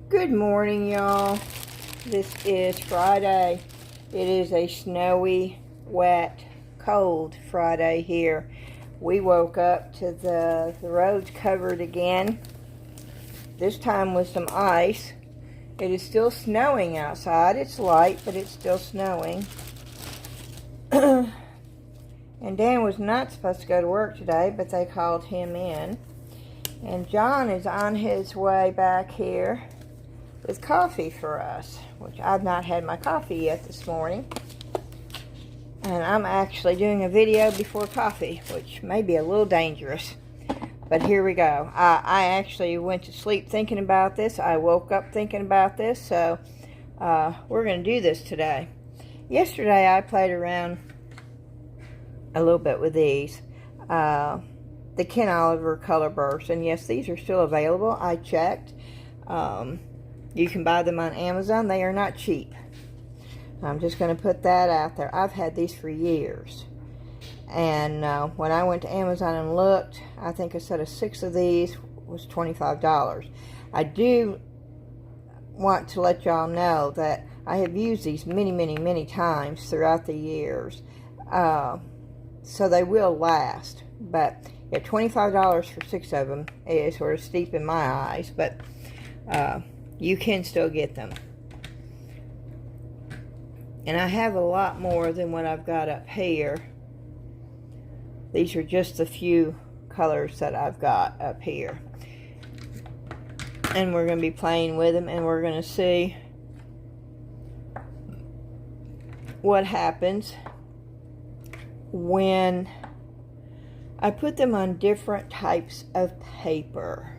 Good morning, y'all. This is Friday. It is a snowy, wet, cold Friday here. We woke up to the roads covered again. This time with some ice. It is still snowing outside. It's light, but it's still snowing. And Dan was not supposed to go to work today, but they called him in. And John is on his way back here with coffee for us, which I've not had my coffee yet this morning. And I'm actually doing a video before coffee, which may be a little dangerous. But here we go. I actually went to sleep thinking about this. I woke up thinking about this, so we're going to do this today. Yesterday I played around a little bit with these. The Ken Oliver Color Bursts. And yes, these are still available. I checked. You can buy them on Amazon. They are not cheap. I'm just going to put that out there. I've had these for years. And when I went to Amazon and looked, I think a set of 6 of these was $25. I do want to let y'all know that I have used these many times throughout the years. So they will last. But yeah, $25 for 6 of them is sort of steep in my eyes. But you can still get them. And I have a lot more than what I've got up here. These are just the few colors that I've got up here. And we're going to be playing with them, and we're going to see what happens when I put them on different types of paper.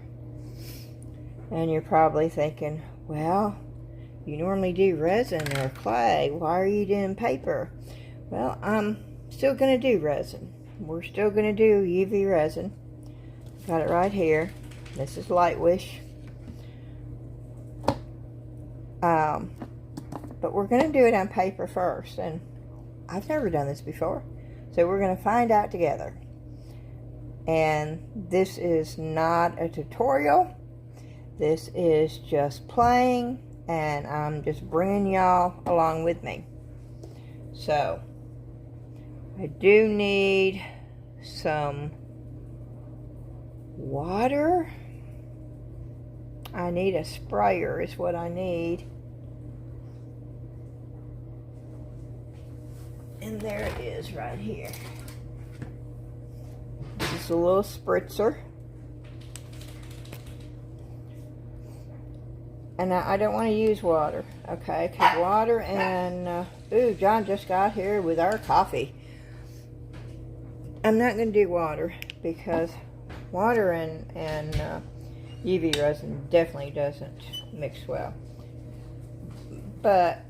And you're probably thinking, well, you normally do resin or clay. Why are you doing paper? Well, I'm still going to do resin. We're still going to do UV resin. Got it right here. This is Light Wish. But we're going to do it on paper first. And I've never done this before. So we're going to find out together. And this is not a tutorial. This is just playing. And I'm just bringing y'all along with me. So I do need some water. I need a sprayer is what I need. And there it is right here. This is a little spritzer. And I don't want to use water, okay? Because water and, ooh, John just got here with our coffee. I'm not going to do water because water and UV resin definitely doesn't mix well. But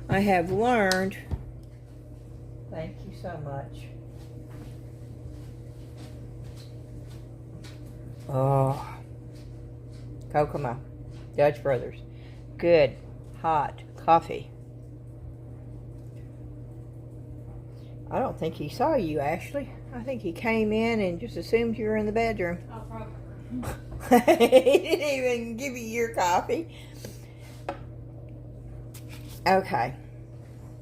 I have learned, thank you so much. Oh, Kokomo, Dutch Brothers, good hot coffee. I don't think he saw you, Ashley. I think he came in and just assumed you were in the bedroom. Oh, probably. He didn't even give you your coffee. Okay.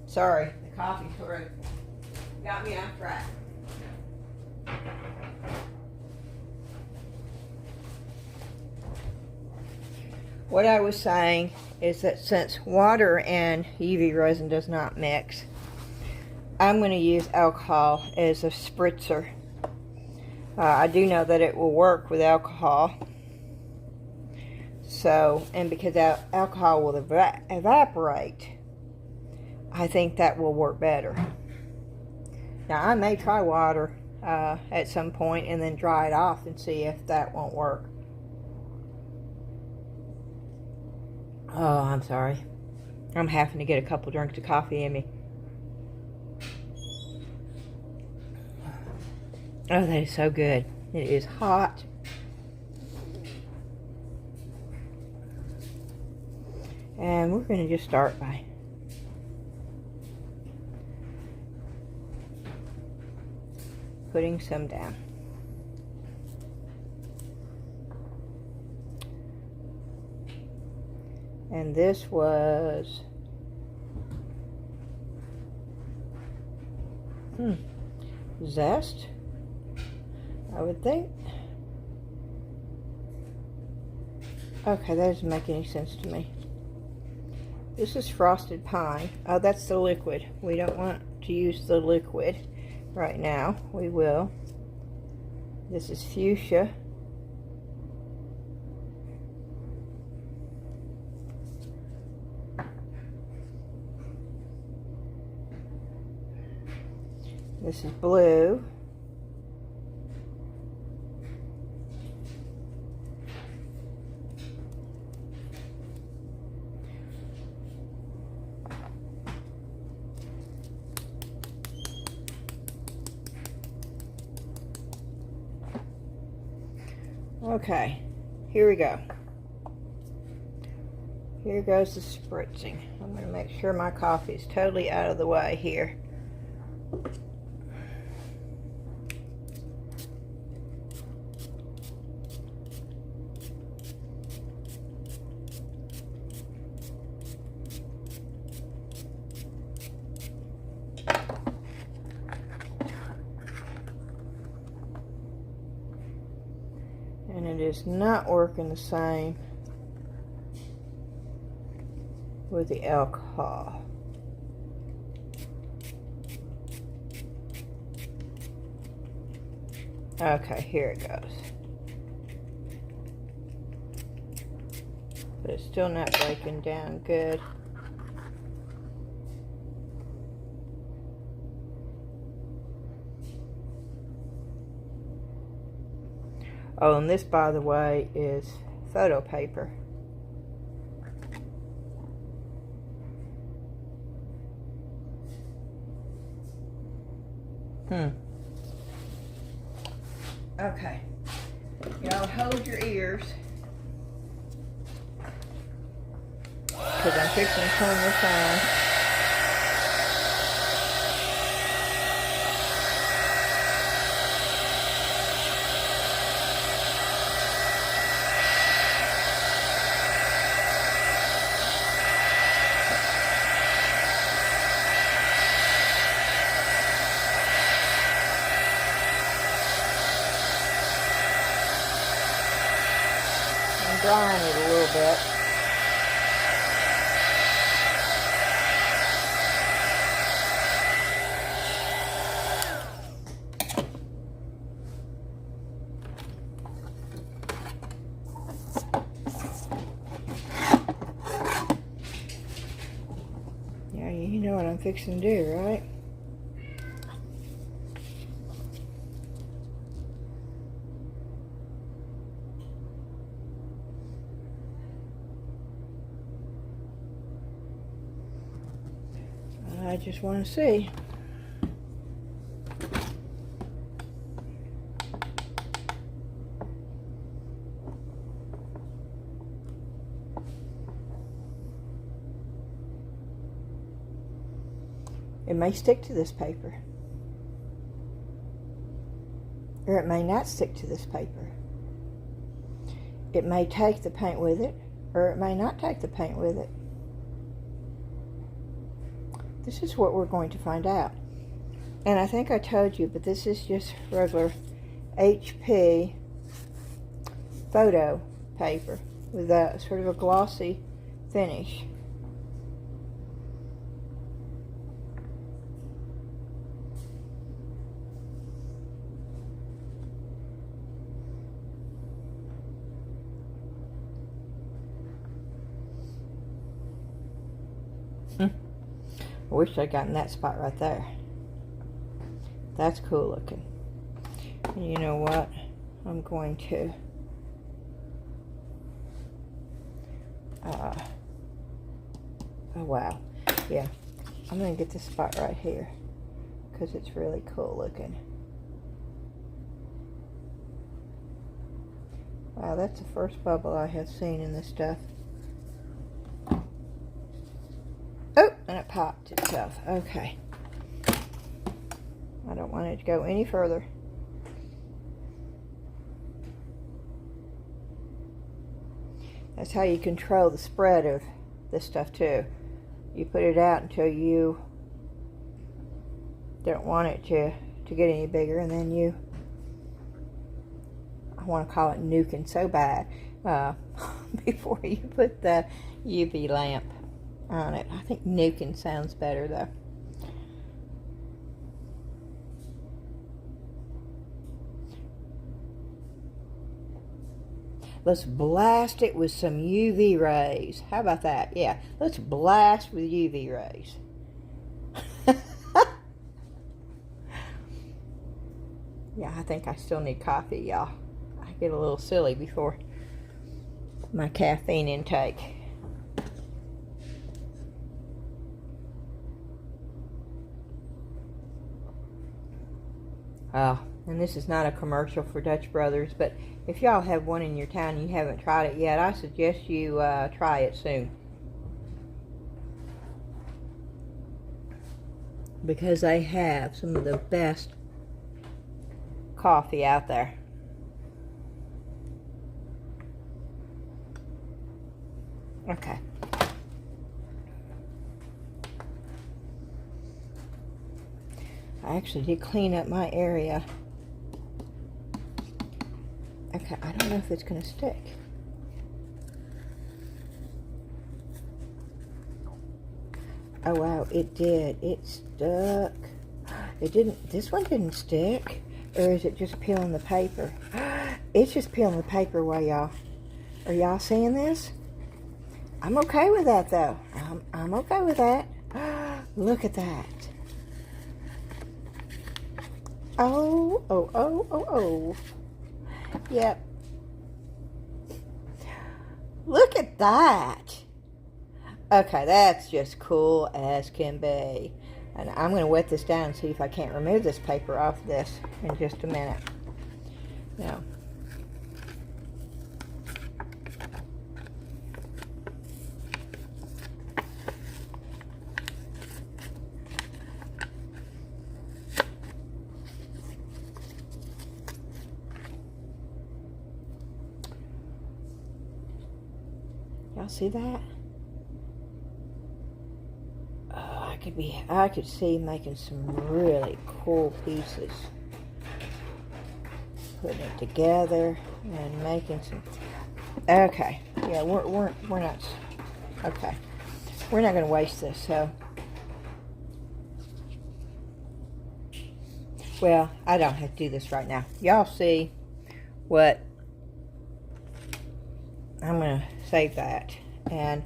Sorry, the coffee sort of got me off track. What I was saying is that since water and UV resin does not mix, I'm going to use alcohol as a spritzer. I do know that it will work with alcohol. So, and because alcohol will evaporate, I think that will work better. Now, I may try water at some point and then dry it off and see if that won't work. Oh, I'm sorry. I'm having to get a couple drinks of coffee in me. Oh, that is so good. It is hot. And we're going to just start by putting some down. And this was zest, I would think. Okay, that doesn't make any sense to me. This is frosted pine. Oh, that's the liquid. We don't want to use the liquid right now. We will. This is fuchsia. This is blue. Okay, here we go. Here goes the spritzing. I'm going to make sure my coffee is totally out of the way here. And it is not working the same with the alcohol. Okay, here it goes. But it's still not breaking down good. Oh, and this, by the way, is photo paper. Okay. Y'all hold your ears, because I'm fixing to turn this on. Drying it a little bit. Yeah, you know what I'm fixing to do, right? I just want to see. It may stick to this paper, or it may not stick to this paper. It may take the paint with it, or it may not take the paint with it. This is what we're going to find out. And I think I told you, but this is just regular HP photo paper with a sort of a glossy finish. I wish I'd gotten that spot right there. That's cool looking. And you know what? I'm going to oh wow. Yeah. I'm going to get this spot right here because it's really cool looking. Wow, that's the first bubble I have seen in this stuff. Oh, and it popped itself. Okay. I don't want it to go any further. That's how you control the spread of this stuff too. You put it out until you don't want it to get any bigger, and then you, I want to call it nuking so bad, before you put the UV lamp on it. I think nuking sounds better though. Let's blast it with some UV rays. How about that? Yeah, let's blast with UV rays. Yeah, I think I still need coffee, y'all. I get a little silly before my caffeine intake. Oh, and this is not a commercial for Dutch Brothers, but if y'all have one in your town and you haven't tried it yet, I suggest you try it soon. Because they have some of the best coffee out there. Okay. I actually did clean up my area. Okay, I don't know if it's going to stick. Oh wow, it did. It stuck. It didn't, this one didn't stick. Or is it just peeling the paper? It's just peeling the paper while y'all. Are y'all seeing this? I'm okay with that though. I'm okay with that. Look at that. Oh, oh, oh, oh, oh. Yep. Look at that. Okay, that's just cool as can be. And I'm going to wet this down and see if I can't remove this paper off this in just a minute. Now, y'all see that? I could see making some really cool pieces. Putting it together and making some. Okay, yeah, we're not. Okay, we're not going to waste this. So, well, I don't have to do this right now. Y'all see what? I'm going to save that. And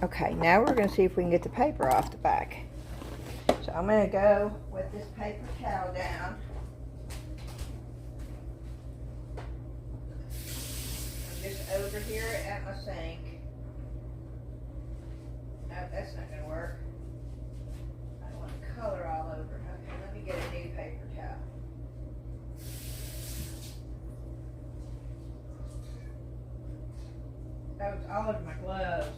okay, now we're going to see if we can get the paper off the back. So I'm going to go with this paper towel down. I'm just over here at my sink. No, that's not going to work. I don't want color all over. Okay, let me get a new paper towel. That was all over my gloves.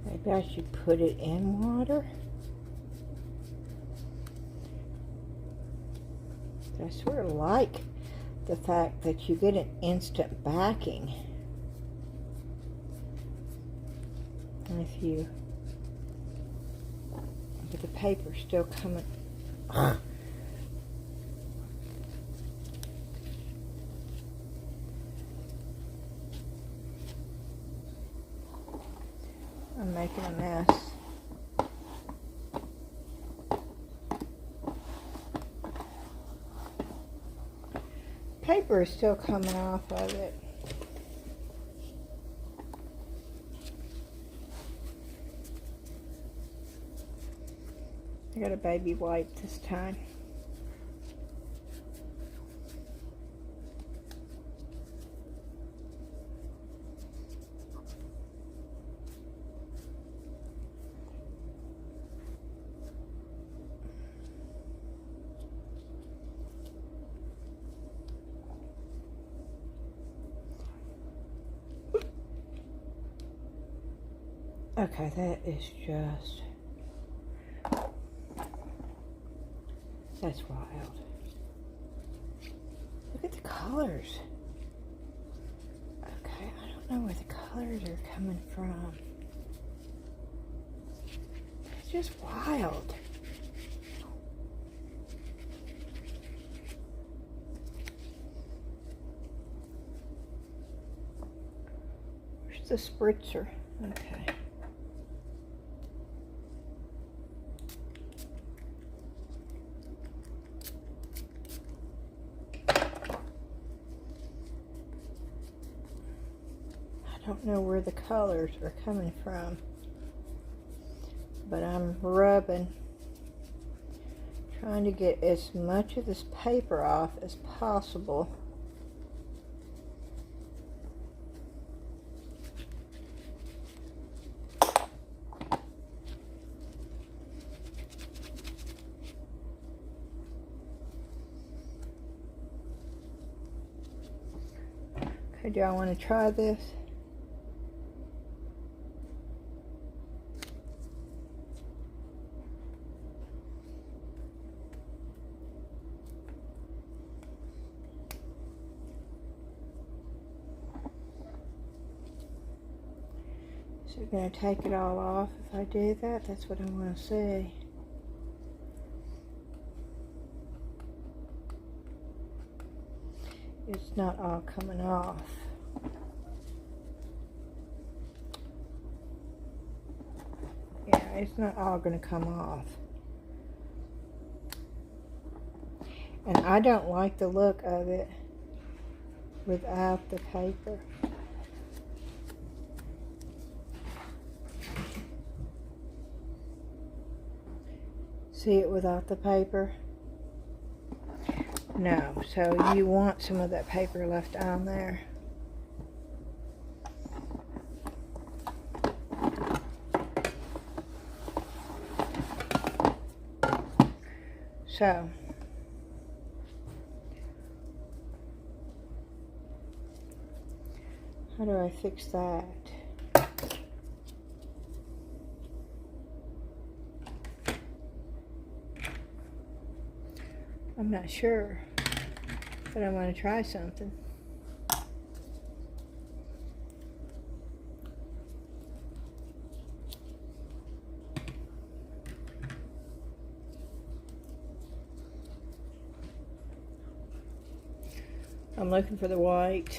Maybe I should put it in water. I sort of like the fact that you get an instant backing. And if you, but the paper's still coming. I'm making a mess. Paper is still coming off of it. I got a baby wipe this time. Okay, that is just, that's wild. Look at the colors. Okay, I don't know where the colors are coming from. It's just wild. Where's the spritzer? Okay. I don't know where the colors are coming from, but I'm rubbing, trying to get as much of this paper off as possible. Okay, do I want to try this? Is it going to take it all off if I do that? That's what I want to see. It's not all coming off. Yeah, it's not all going to come off. And I don't like the look of it without the paper. See it without the paper? No, so you want some of that paper left on there. So, how do I fix that? I'm not sure, but I want to try something. I'm looking for the white.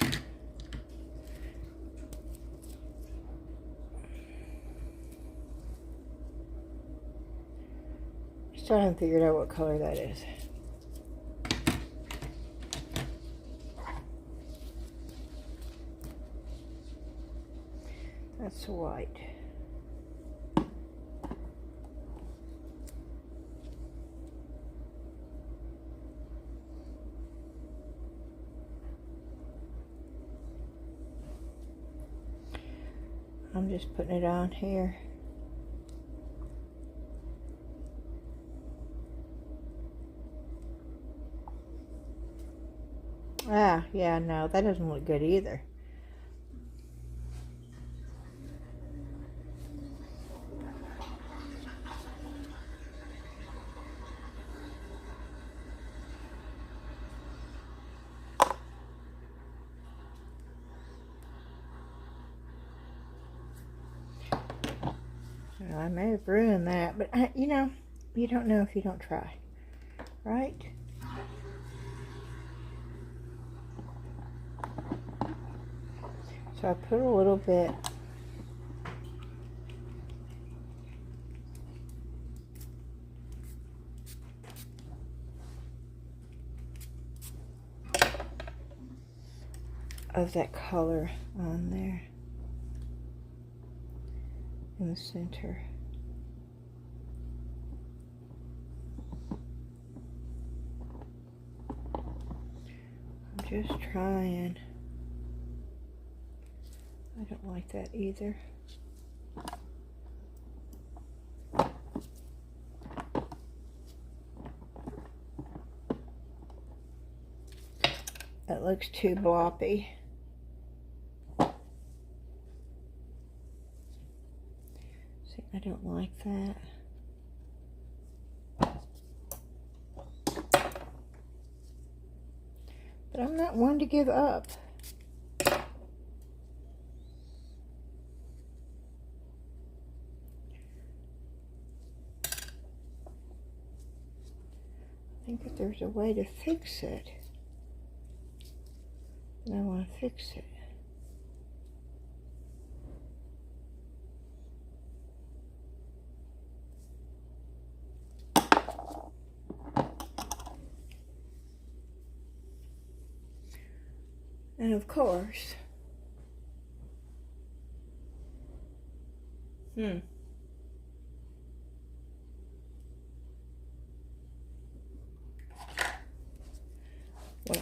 Still haven't figured out what color that is. That's white. I'm just putting it on here. Ah, yeah, no, that doesn't look good either. Well, I may have ruined that, but you know, you don't know if you don't try, right? So I put a little bit of that color on there in the center. I'm just trying. I don't like that either. That looks too bloppy. See, I don't like that. But I'm not one to give up. I think if there's a way to fix it, and I want to fix it. And of course, when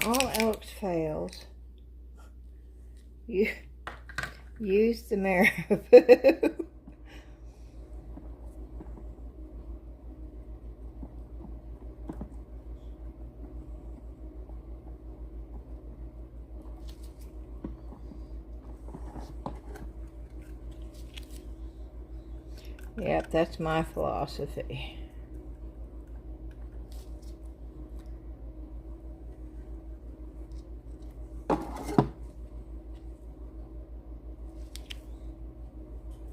all else fails, you use the marabou. Yep, that's my philosophy.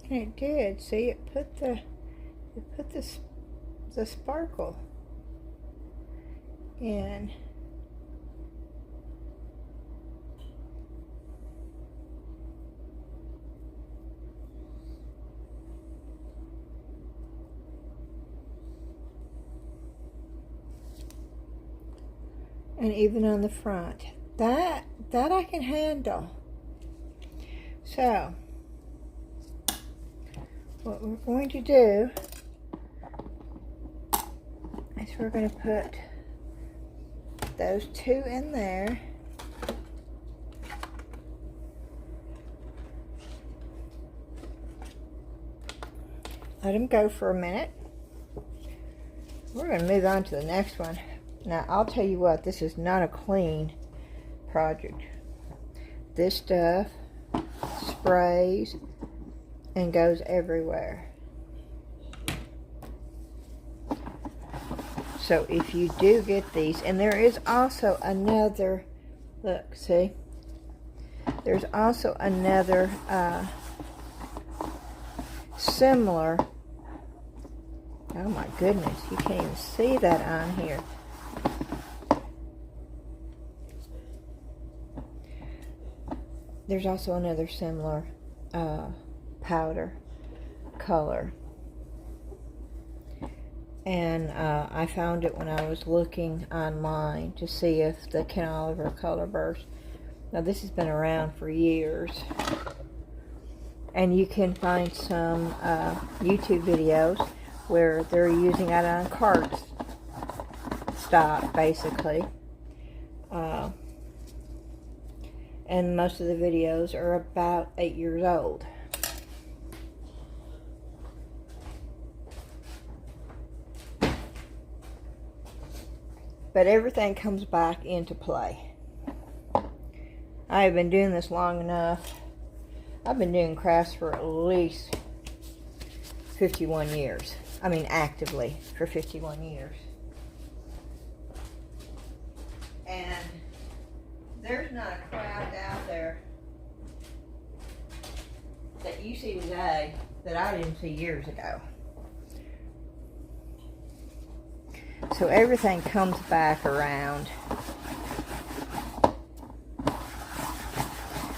And it did. See, it put the sparkle in. And even on the front, that I can handle. So what we're going to do is we're going to put those two in there. Let them go for a minute. We're going to move on to the next one. Now, I'll tell you what, this is not a clean project. This stuff sprays and goes everywhere. So if you do get these, and there is also another, look, see? There's also another similar, oh my goodness, you can't even see that on here. There's also another similar powder color. And I found it when I was looking online to see if the Ken Oliver color burst. Now this has been around for years. And you can find some YouTube videos where they're using it on card stock, basically. And most of the videos are about 8 years old. But everything comes back into play. I have been doing this long enough. I've been doing crafts for at least 51 years. I mean, actively for 51 years. And there's not a craft out there that you see today that I didn't see years ago. So everything comes back around.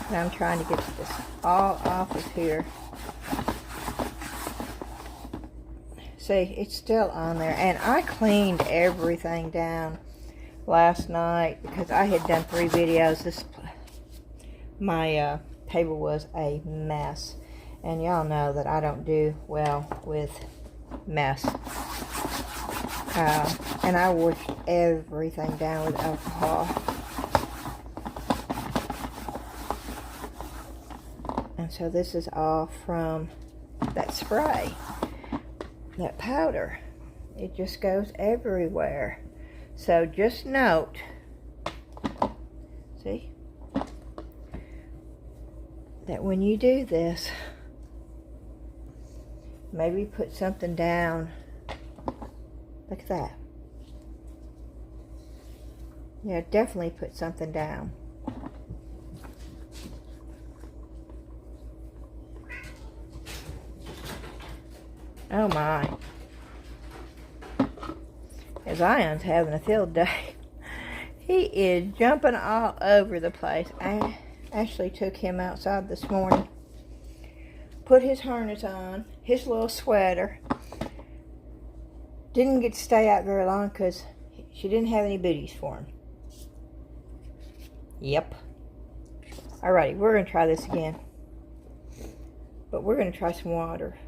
And I'm trying to get this all off of here. See, it's still on there. And I cleaned everything down last night because I had done 3 videos. This My table was a mess. And y'all know that I don't do well with mess. And I washed everything down with alcohol. And so this is all from that spray, that powder. It just goes everywhere. So just note, see, that when you do this, maybe put something down. Look at that. Yeah, definitely put something down. Oh my. Zion's having a field day. He is jumping all over the place. I actually took him outside this morning. Put his harness on, his little sweater. Didn't get to stay out very long because she didn't have any booties for him. Yep. Alrighty, we're going to try this again. But we're going to try some water.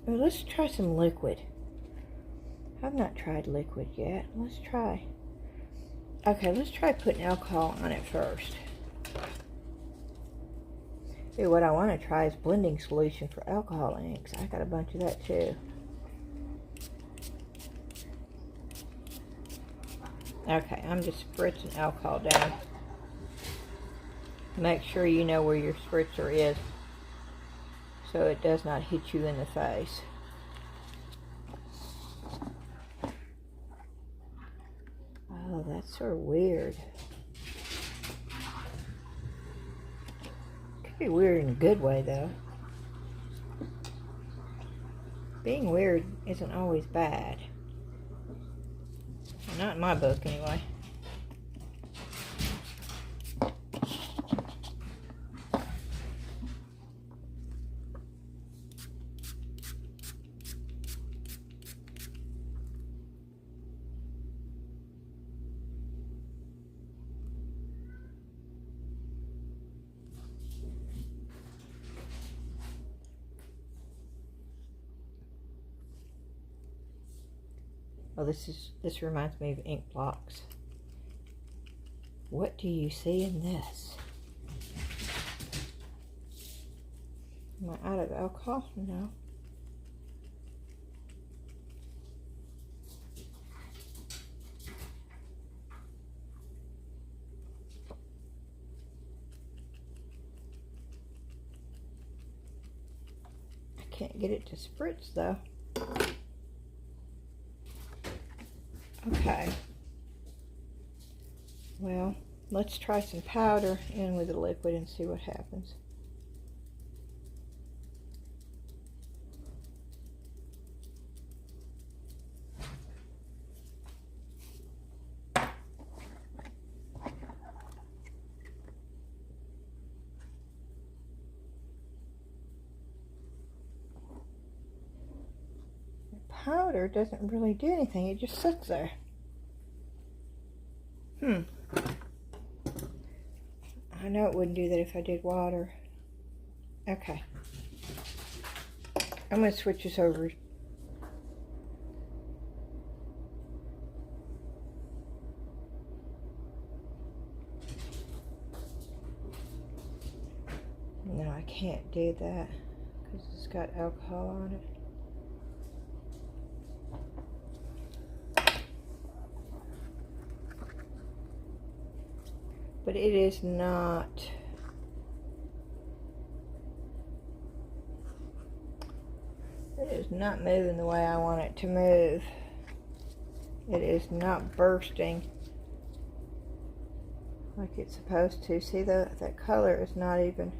Well, let's try some liquid. I've not tried liquid yet. Let's try. Okay, let's try putting alcohol on it first. Ooh, what I want to try is blending solution for alcohol inks. I got a bunch of that too. Okay, I'm just spritzing alcohol down. Make sure you know where your spritzer is so it does not hit you in the face. Oh, that's sort of weird. Could be weird in a good way, though. Being weird isn't always bad. Not in my book, anyway. Oh, this reminds me of ink blocks. What do you see in this? Am I out of alcohol? No. I can't get it to spritz though. Okay. Well, let's try some powder in with the liquid and see what happens. Powder doesn't really do anything, it just sits there. I know it wouldn't do that if I did water. Okay. I'm going to switch this over. No, I can't do that because it's got alcohol on it. But it is not, moving the way I want it to move. It is not bursting like it's supposed to. See, that color is not even.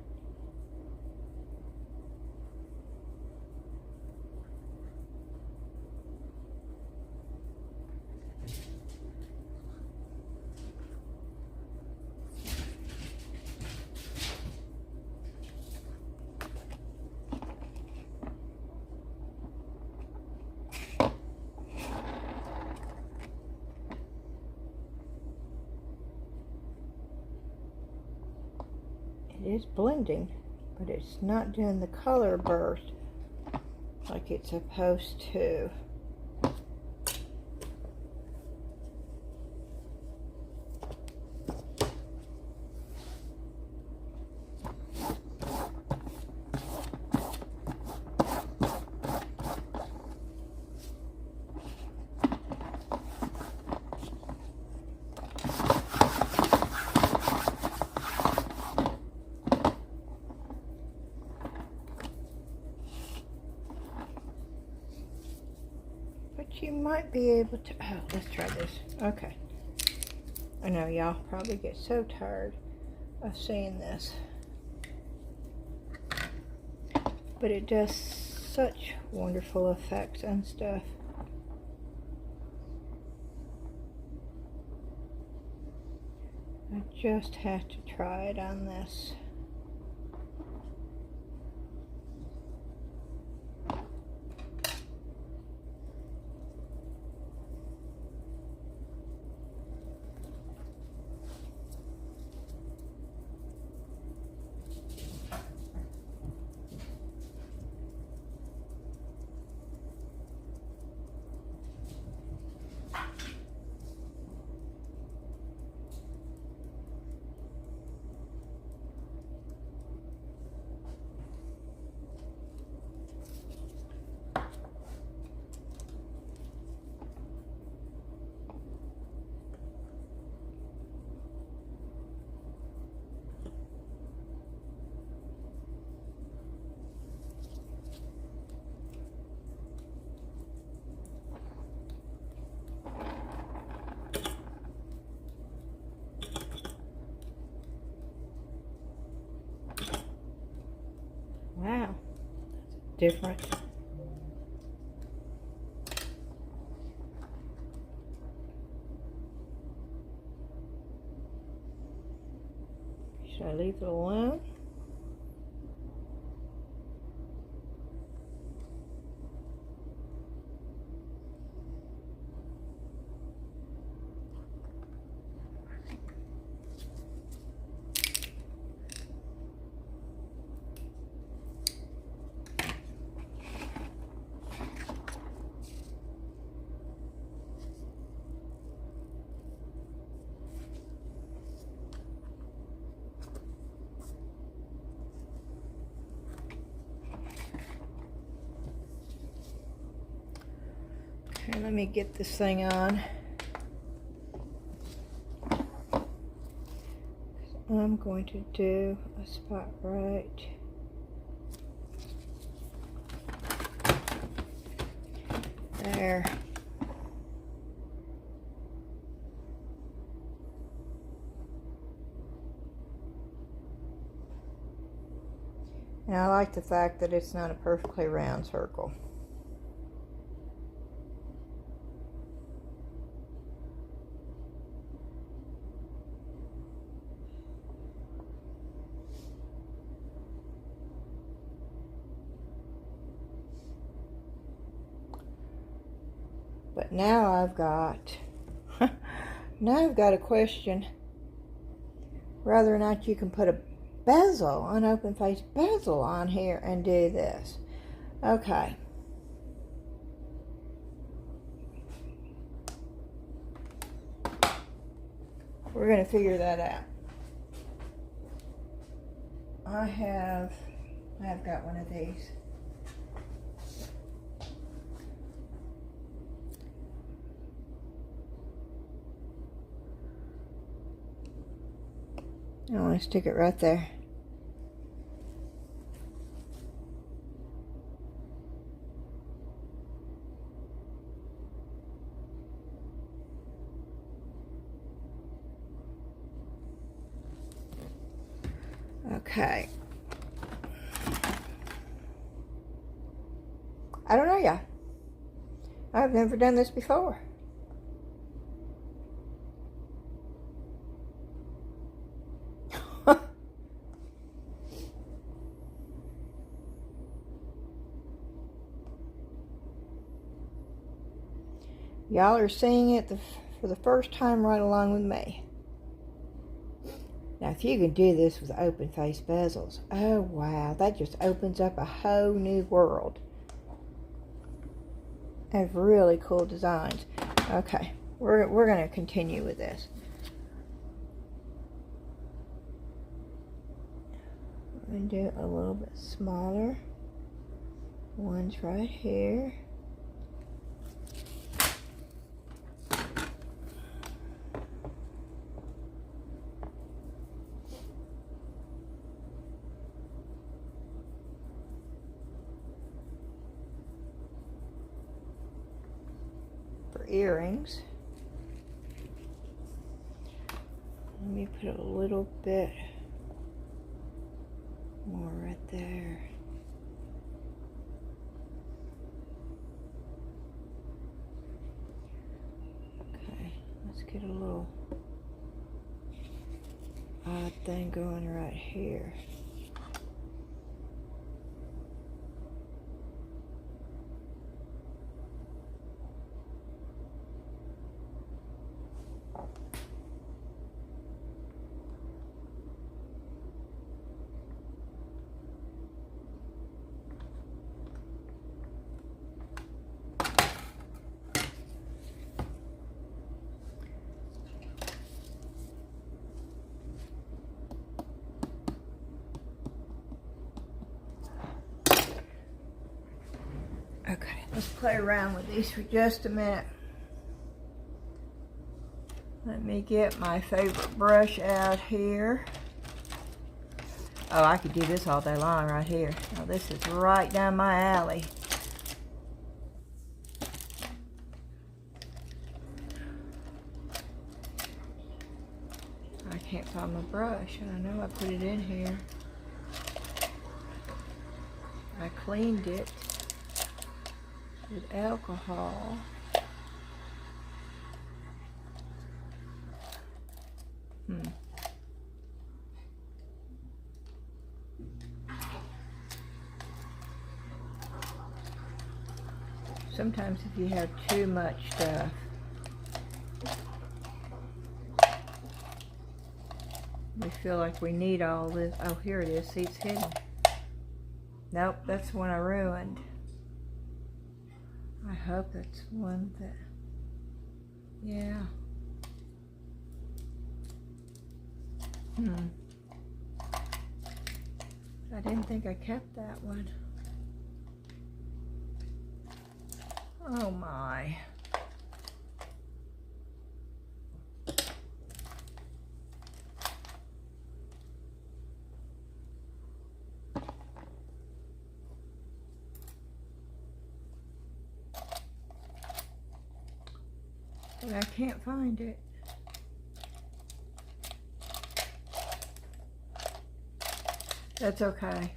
It is blending, but it's not doing the color burst like it's supposed to. You might be able to, oh, let's try this. Okay. I know y'all probably get so tired of seeing this, but it does such wonderful effects and stuff. I just have to try it on this. Wow, different. Should I leave it alone? Okay, let me get this thing on. I'm going to do a spot right there. And I like the fact that it's not a perfectly round circle. But now I've got a question whether or not you can put a bezel, an open face bezel on here and do this. Okay. We're going to figure that out. I've got one of these. I want to stick it right there. Okay. I don't know yet. I've never done this before. Y'all are seeing it for the first time right along with me. Now, if you can do this with open face bezels, oh wow, that just opens up a whole new world of really cool designs. Okay, we're going to continue with this. I'm going to do it a little bit smaller. One's right here. For earrings, let me put a little bit more right there. Okay, let's get a little odd thing going right here. Okay, let's play around with these for just a minute. Let me get my favorite brush out here. Oh, I could do this all day long right here. Now, this is right down my alley. I can't find my brush, and I know I put it in here. I cleaned it with alcohol. Sometimes if you have too much stuff, we feel like we need all this. Oh, here it is. See, it's hidden. Nope, that's the one I ruined. I hope that's one that, yeah. I didn't think I kept that one. Oh my. But I can't find it. That's okay.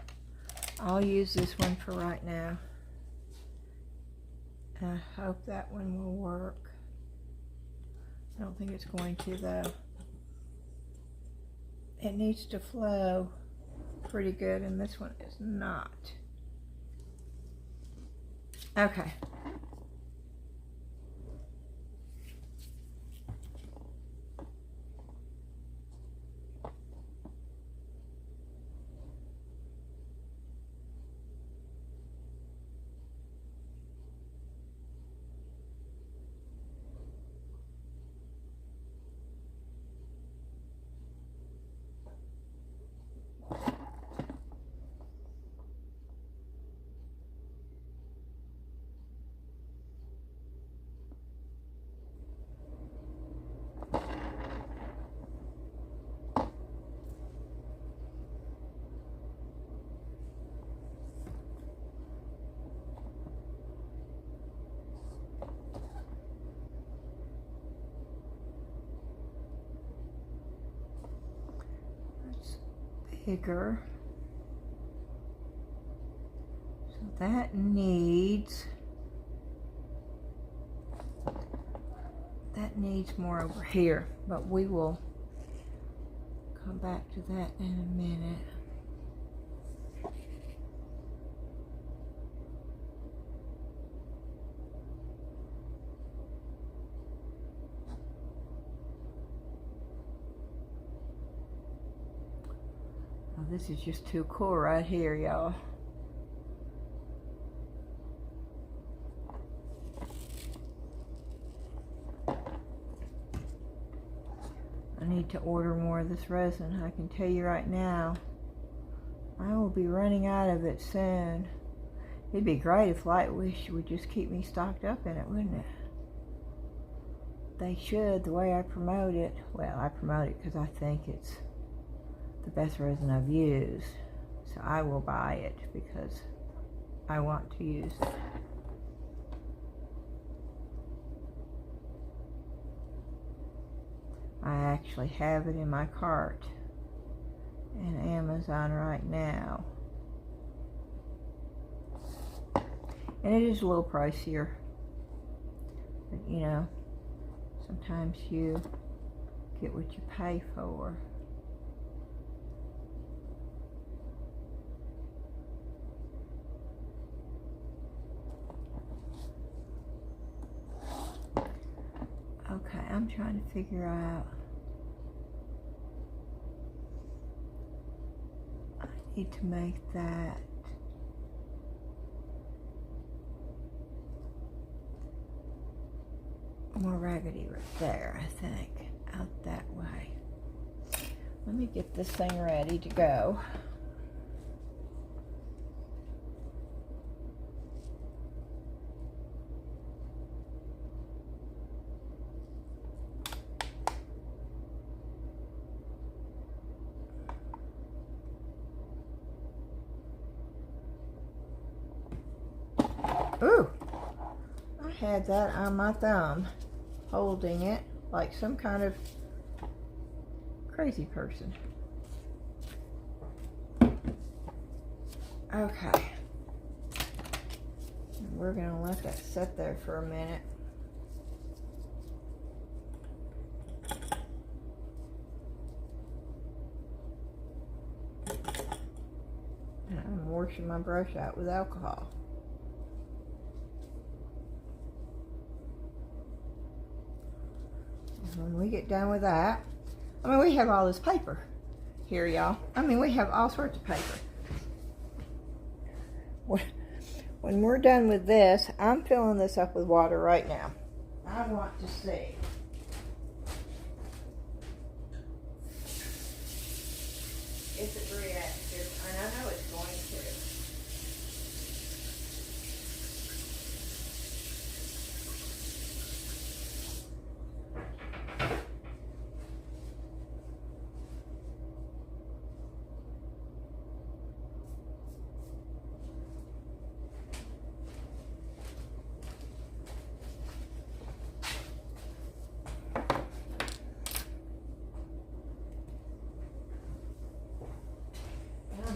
I'll use this one for right now. I hope that one will work. I don't think it's going to though. It needs to flow pretty good, and this one is not. Okay. Bigger. So that needs more over here, but we will come back to that in a minute. this is just too cool right here, y'all. I need to order more of this resin. I can tell you right now, I will be running out of it soon. It'd be great if Lightwish would just keep me stocked up in it, wouldn't it? They should, the way I promote it. Well, I promote it because I think it's the best resin I've used. So I will buy it because I want to use it. I actually have it in my cart in Amazon right now. And it is a little pricier. But you know, sometimes you get what you pay for. Okay, I'm trying to figure out. I need to make that more raggedy right there, I think. Out that way. Let me get this thing ready to go. Ooh, I had that on my thumb, holding it like some kind of crazy person. Okay, we're gonna let that sit there for a minute. And I'm washing my brush out with alcohol. When we get done with that, I mean, we have all this paper here, y'all. I mean, we have all sorts of paper. When we're done with this, I'm filling this up with water right now. I want to see if it reacts here, and I know it's going to.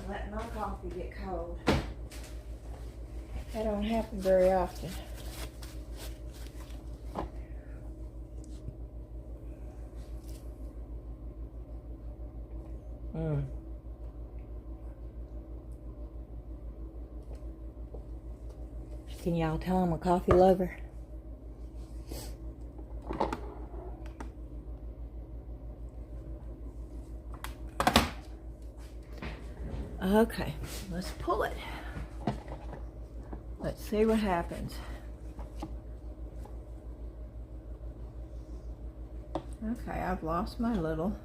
Let my coffee get cold. That don't happen very often. Can y'all tell I'm a coffee lover? Okay, let's pull it. Let's see what happens. Okay, I've lost my little.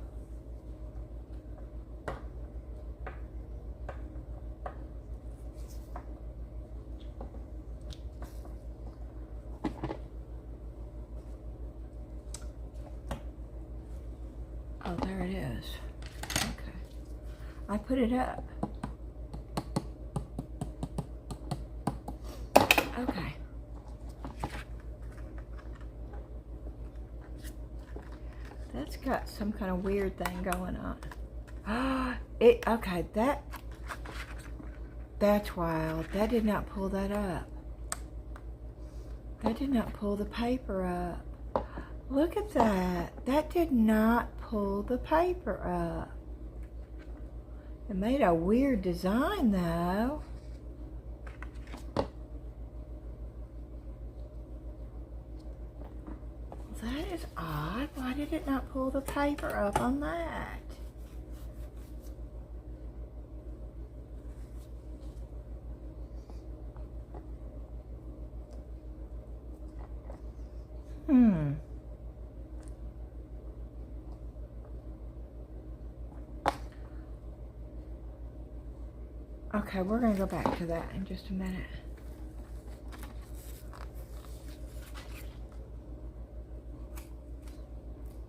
Oh, there it is. Okay. I put it up. Okay. That's got some kind of weird thing going on. Okay, that's wild. That did not pull that up. That did not pull the paper up. Look at that. That did not pull the paper up. It made a weird design though. That is odd. Why did it not pull the paper up on that? Okay, we're gonna go back to that in just a minute.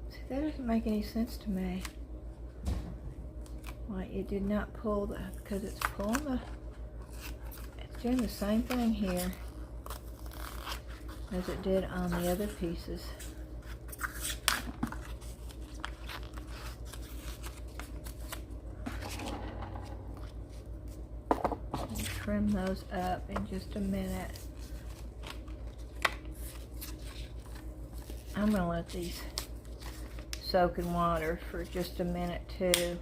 See, that doesn't make any sense to me. Like, it did not pull the, because it's pulling the, it's doing the same thing here as it did on the other pieces. I'll trim those up in just a minute. I'm gonna let these soak in water for just a minute too.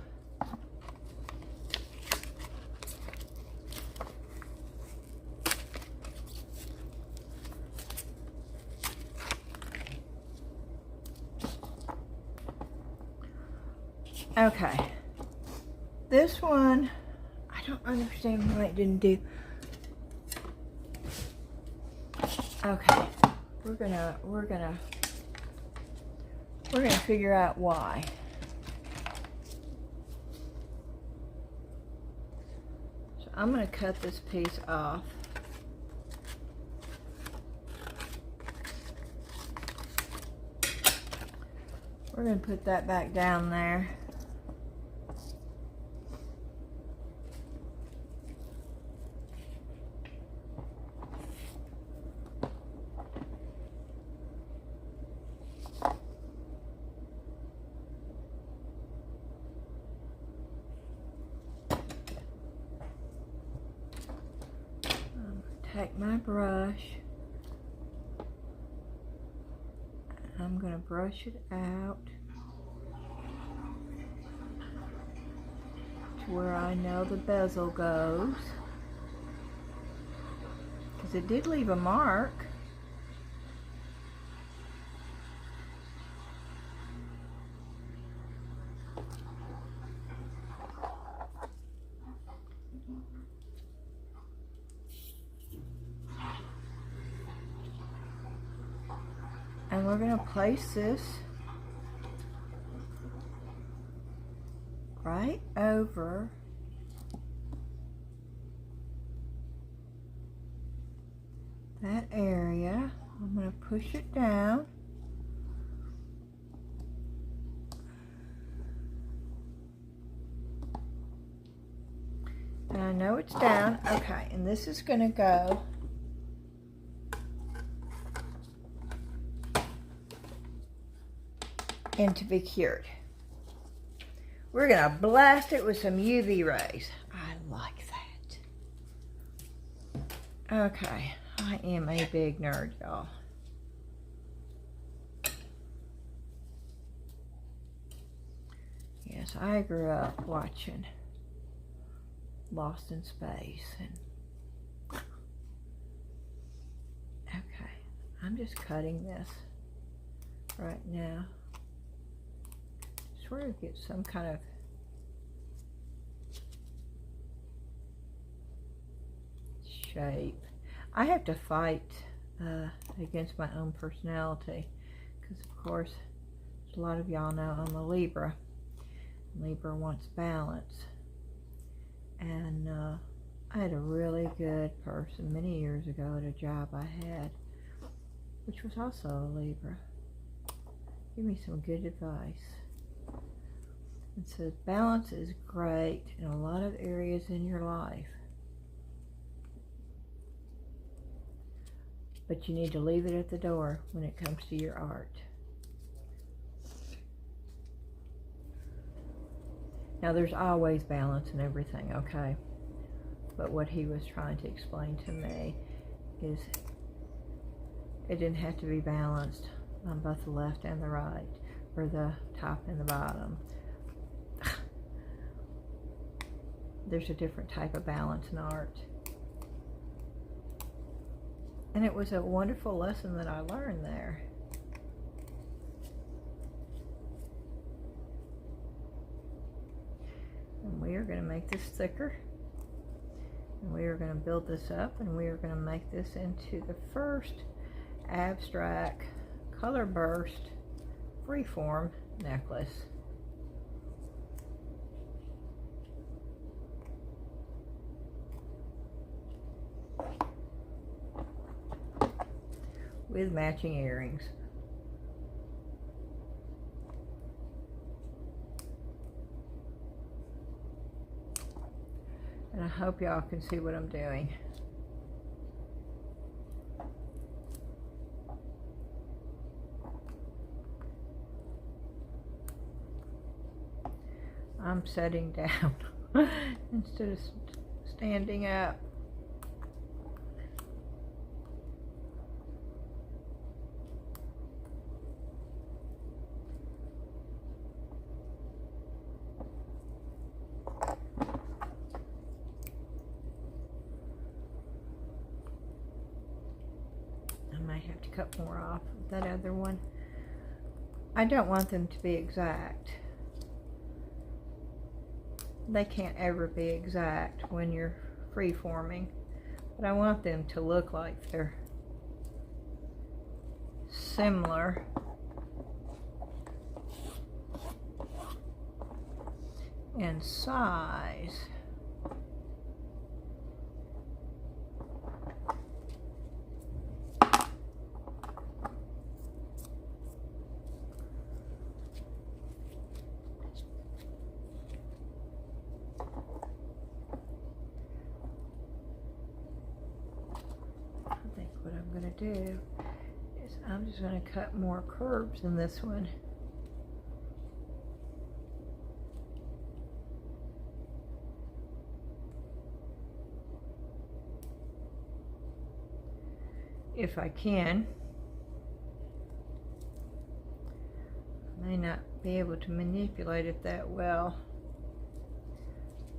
Okay, this one, I don't understand why it didn't do. Okay, we're gonna figure out why. So I'm gonna cut this piece off. We're gonna put that back down there. Take my brush. I'm going to brush it out to where I know the bezel goes, because it did leave a mark. And we're going to place this right over that area. I'm going to push it down. And I know it's down. Okay, and this is going to go and to be cured. We're gonna blast it with some UV rays. I like that. Okay, I am a big nerd, y'all. Yes, I grew up watching Lost in Space. And okay, I'm just cutting this right now. Sort of get some kind of shape. I have to fight against my own personality, because of course, as a lot of y'all know, I'm a Libra. Libra wants balance, and I had a really good person many years ago at a job I had, which was also a Libra. Give me some good advice. It says balance is great in a lot of areas in your life, but you need to leave it at the door when it comes to your art. Now, there's always balance in everything, okay? But what he was trying to explain to me is it didn't have to be balanced on both the left and the right, or the top and the bottom. There's a different type of balance in art. And it was a wonderful lesson that I learned there. And we are going to make this thicker. And we are going to build this up, and we are going to make this into the first abstract color burst freeform necklace. with matching earrings. And I hope y'all can see what I'm doing. I'm sitting down instead of standing up. I might have to cut more off of that other one. I don't want them to be exact. They can't ever be exact when you're freeforming, but I want them to look like they're similar. In size. What I'm going to do is I'm just going to cut more curves in this one. If I can. I may not be able to manipulate it that well,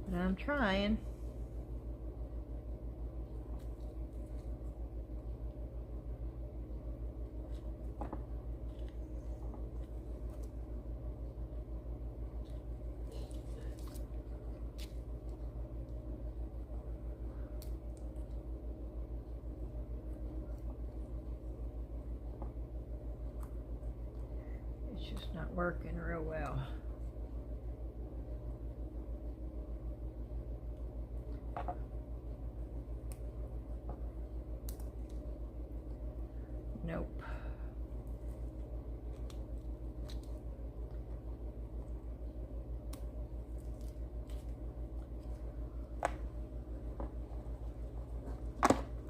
but I'm trying. It's just not working real well. Nope.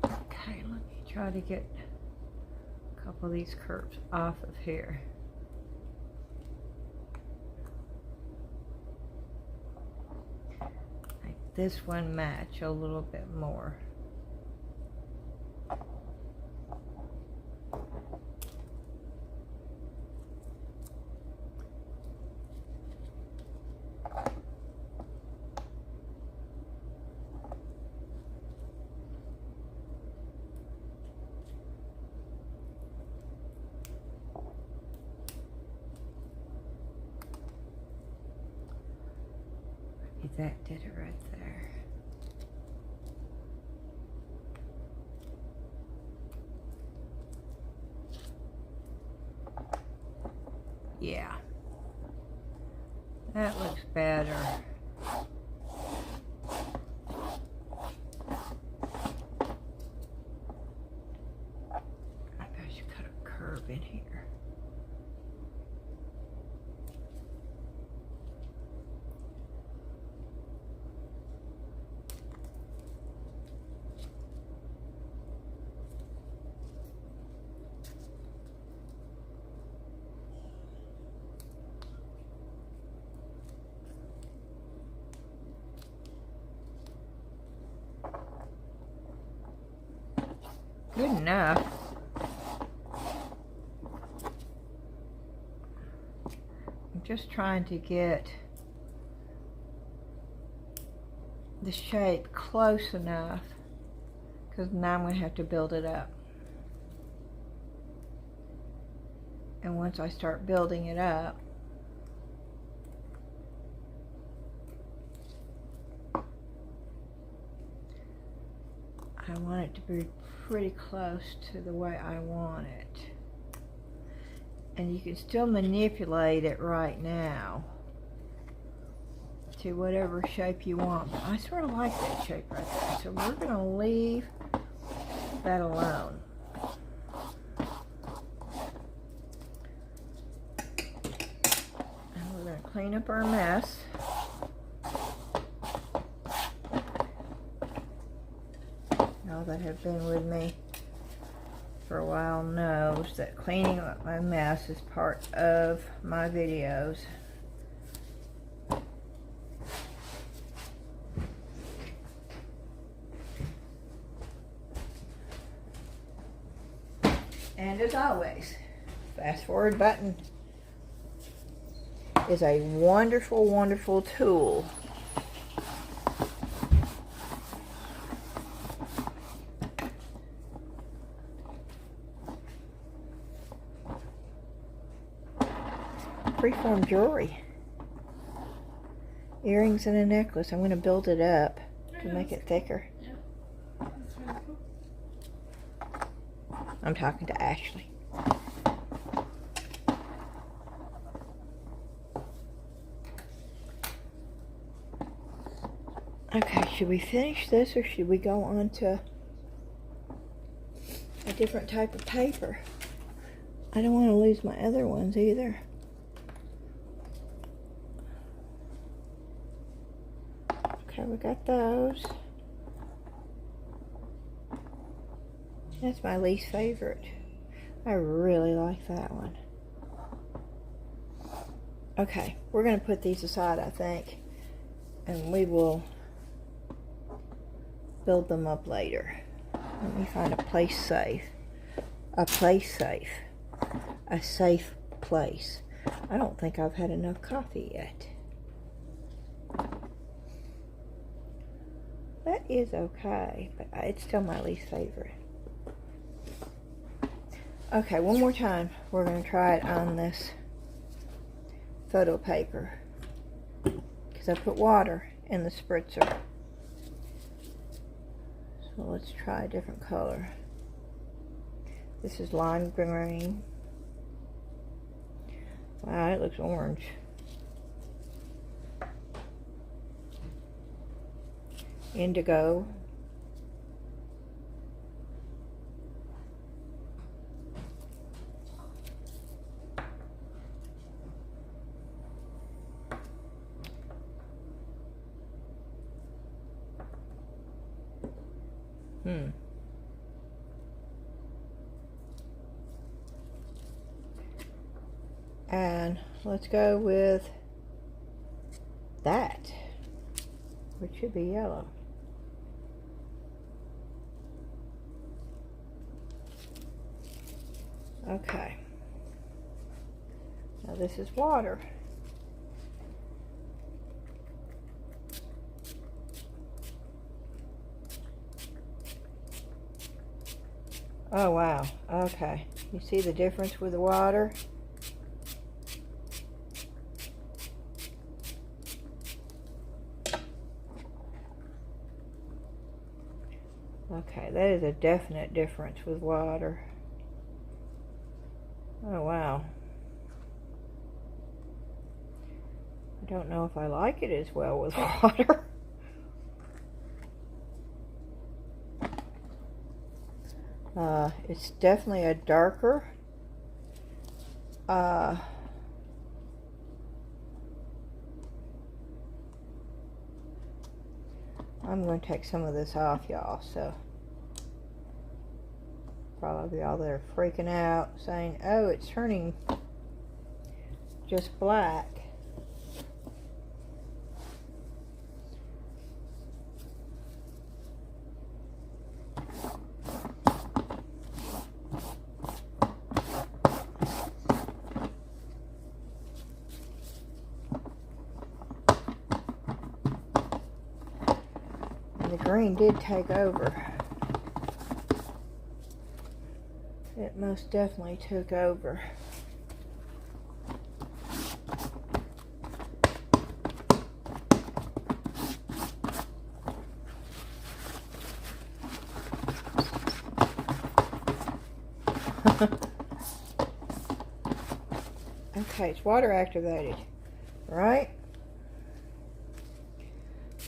Okay, let me try to get a couple of these curves off of here. Make this one match a little bit more. That did it right there. Yeah, that looks better. Maybe I should cut a curve in here. Good enough. I'm just trying to get the shape close enough, because now I'm going to have to build it up. And once I start building it up, I want it to be pretty close to the way I want it. And you can still manipulate it right now to whatever shape you want. But I sort of like that shape right there. So we're going to leave that alone. going to clean up our mess. All that have been with me for a while knows that cleaning up my mess is part of my videos. And as always, fast forward button is a wonderful, wonderful tool. Freeform jewelry. Earrings and a necklace. I'm going to build it up to make it thicker. Yeah. That's really cool. I'm talking to Ashley. Okay, should we finish this or should we go on to a different type of paper? I don't want to lose my other ones either. Okay, we got those. That's my least favorite. I really like that one. Okay, we're going to put these aside, I think, and we will build them up later. Let me find a place safe. A place safe. A safe place. I don't think I've had enough coffee yet. That is okay, but it's still my least favorite. Okay, one more time. We're going to try it on this photo paper because I put water in the spritzer. So let's try a different color. This is lime green. Wow, it looks orange. Indigo. And let's go with that, which should be yellow. Okay. Now this is water. Oh wow, okay. You see the difference with the water? Okay, that is a definite difference with water. Oh wow. I don't know if I like it as well with water. It's definitely a darker I'm going to take some of this off, y'all, so probably y'all that are freaking out saying, oh, it's turning just black. The green did take over. It most definitely took over. Okay, it's water activated, right?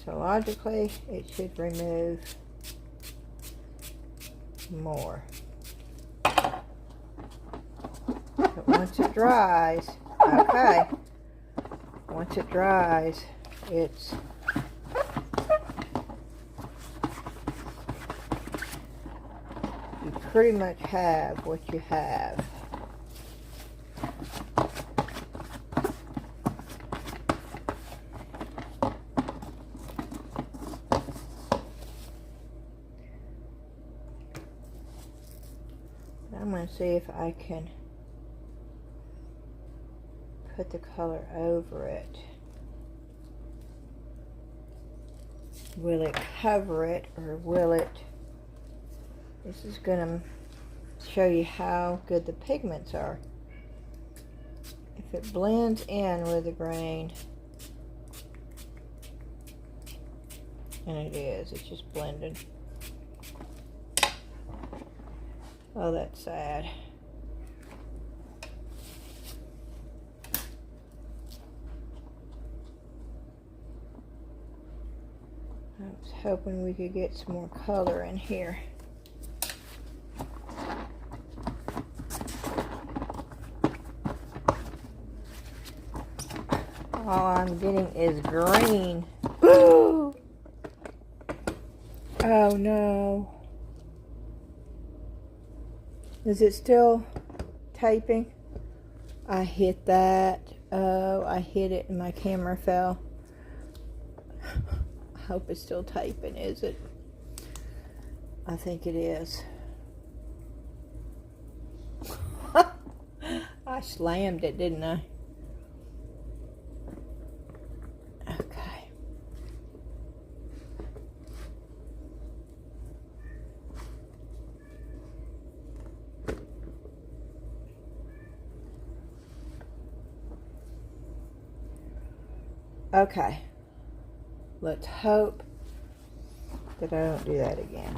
So logically, it should remove more. But once it dries, okay, once it dries, it's you pretty much have what you have. I'm going to see if I can put the color over it. Will it cover it, or will it? This is going to show you how good the pigments are. If it blends in with the grain, and it is, it's just blended. Oh, that's sad. I was hoping we could get some more color in here. All I'm getting is green. Ooh! Oh no. Is it still typing? I hit that. Oh, I hit it and my camera fell. I hope it's still typing, is it? I think it is. I slammed it, didn't I? Okay. Okay. Let's hope that I don't do that again.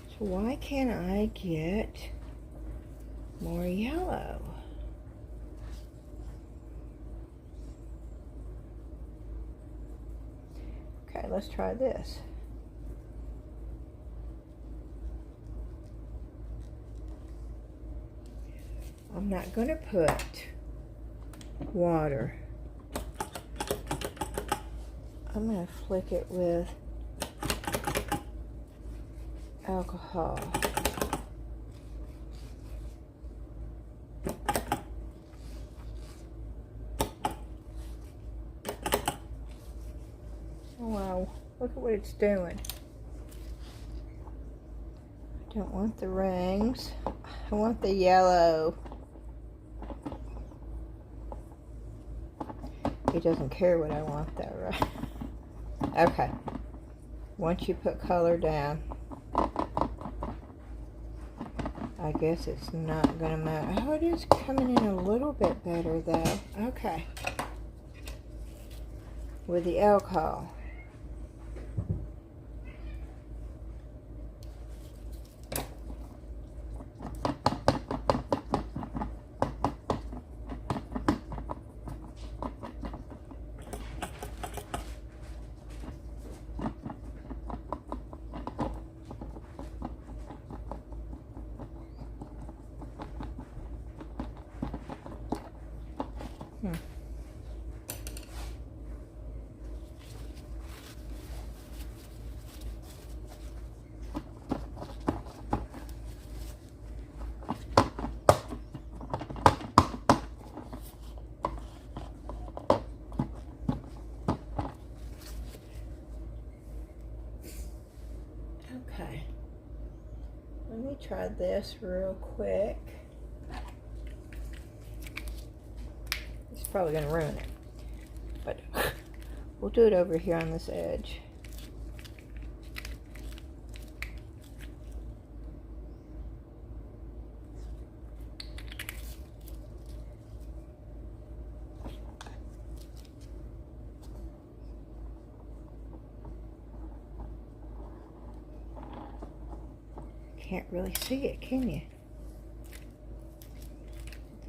So why can't I get more yellow? Okay, let's try this. I'm not going to put water. I'm going to flick it with alcohol. Oh wow, look at what it's doing. I don't want the rings. I want the yellow. He doesn't care what I want though, right? Okay. Once you put color down, I guess it's not gonna matter. Oh, it is coming in a little bit better though. Okay. With the alcohol. Okay. Let me try this real quick. It's probably going to ruin it, but we'll do it over here on this edge. Can't really see it, can you?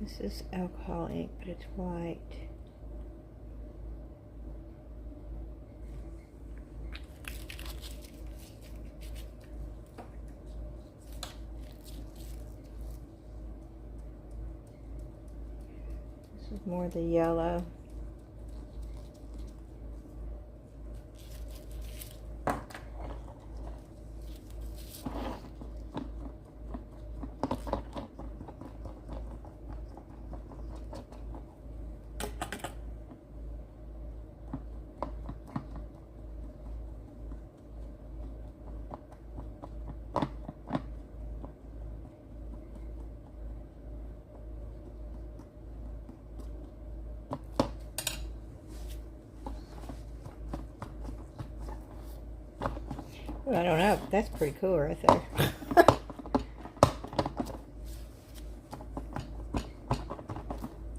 This is alcohol ink, but it's white. This is more the yellow. Well, I don't know. That's pretty cool right there.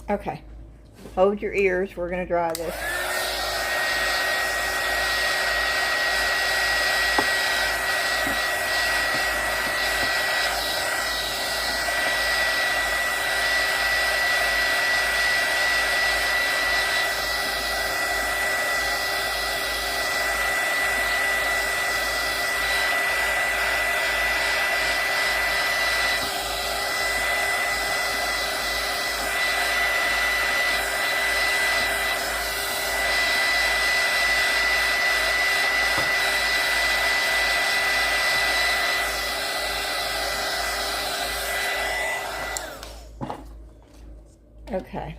Okay. Hold your ears. We're going to dry this. Okay.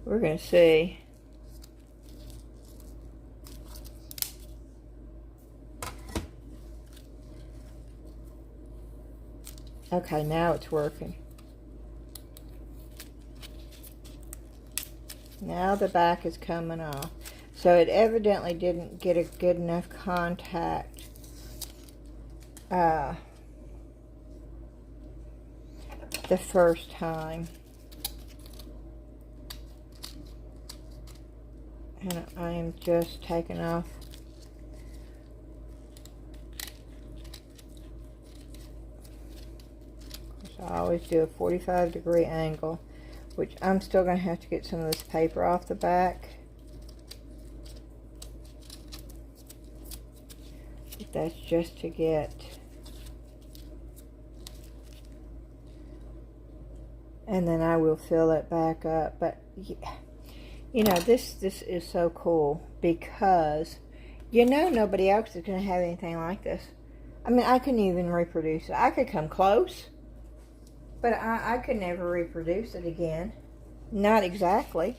We're going to see. Okay, now it's working. Now the back is coming off. So it evidently didn't get a good enough contact. The first time. And I am just taking off. So I always do a 45-degree angle, which I'm still going to have to get some of this paper off the back. But that's just to get. And then I will fill it back up. But you know, this is so cool because you know nobody else is going to have anything like this. I mean, I couldn't even reproduce it. I could come close, but I could never reproduce it again. Not exactly,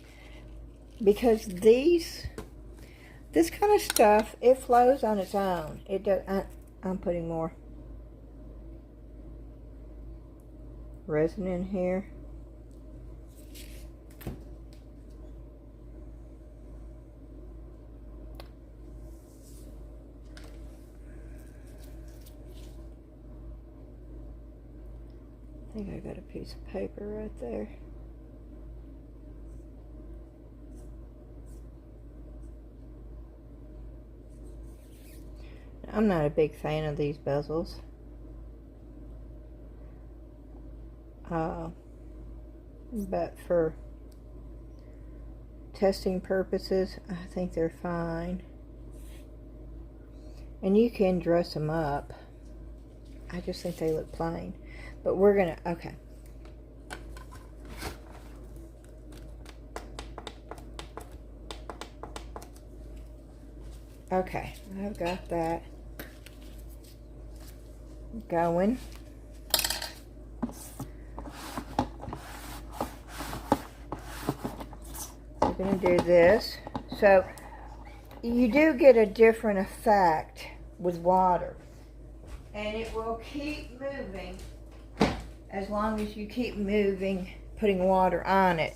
because this kind of stuff, it flows on its own. It does. I'm putting more resin in here. I think I got a piece of paper right there. I'm not a big fan of these bezels. But for testing purposes, I think they're fine. And you can dress them up. I just think they look plain. But we're gonna, okay. Okay, I've got that going. We're gonna do this. So you do get a different effect with water. And it will keep moving as long as you keep moving, putting water on it.